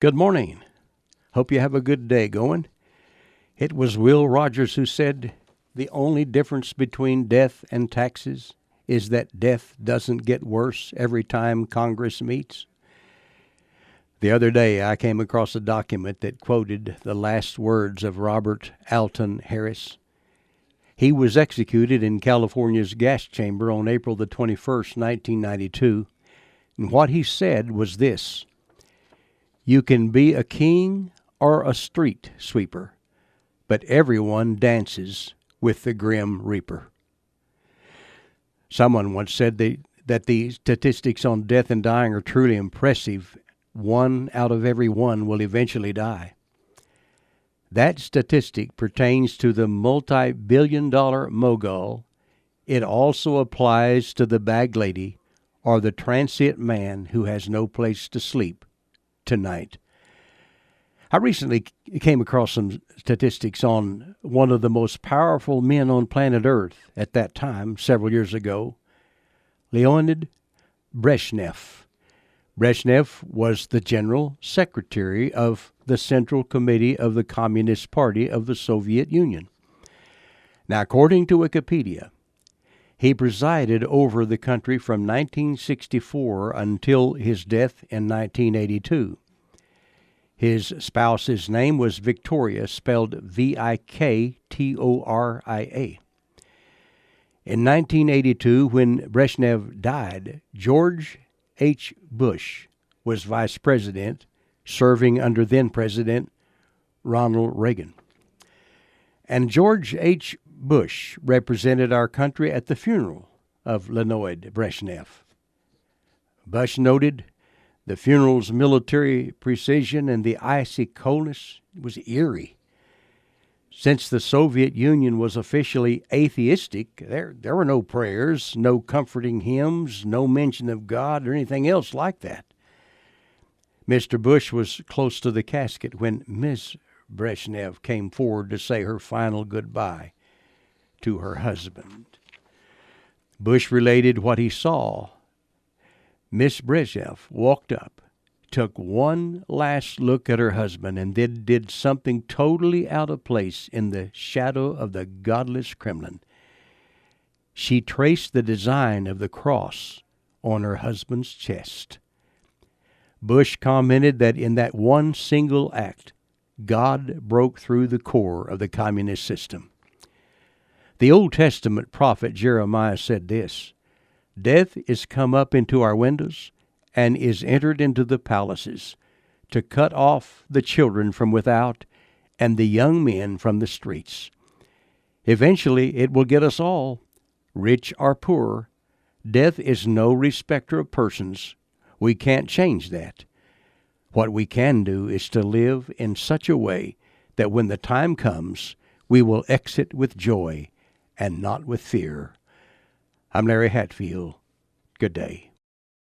Good morning. Hope you have a good day going. It was Will Rogers who said, "The only difference between death and taxes is that death doesn't get worse every time Congress meets." The other day, I came across a document that quoted the last words of Robert Alton Harris. He was executed in California's gas chamber on April the 21st, 1992, and what he said was this: "You can be a king or a street sweeper, but everyone dances with the Grim Reaper." Someone once said that the statistics on death and dying are truly impressive. 1 out of every 1 will eventually die. That statistic pertains to the multi-billion-dollar mogul. It also applies to the bag lady or the transient man who has no place to sleep tonight. I recently came across some statistics on one of the most powerful men on planet Earth at that time, several years ago, Leonid Brezhnev. Brezhnev was the General Secretary of the Central Committee of the Communist Party of the Soviet Union. Now, according to Wikipedia, he presided over the country from 1964 until his death in 1982. His spouse's name was Victoria, spelled Viktoria. In 1982, when Brezhnev died, George H. Bush was vice president, serving under then-President Ronald Reagan. And George H. Bush represented our country at the funeral of Leonid Brezhnev. Bush noted, "The funeral's military precision and the icy coldness was eerie. Since the Soviet Union was officially atheistic, there were no prayers, no comforting hymns, no mention of God or anything else like that." Mr. Bush was close to the casket when Ms. Brezhnev came forward to say her final goodbye to her husband. Bush related what he saw. Miss Brezhnev walked up, took one last look at her husband, and then did something totally out of place in the shadow of the godless Kremlin. She traced the design of the cross on her husband's chest. Bush commented that in that one single act, God broke through the core of the communist system. The Old Testament prophet Jeremiah said this: "Death is come up into our windows, and is entered into the palaces, to cut off the children from without, and the young men from the streets." Eventually it will get us all, rich or poor. Death is no respecter of persons. We can't change that. What we can do is to live in such a way that when the time comes, we will exit with joy and not with fear. I'm Larry Hatfield. Good day.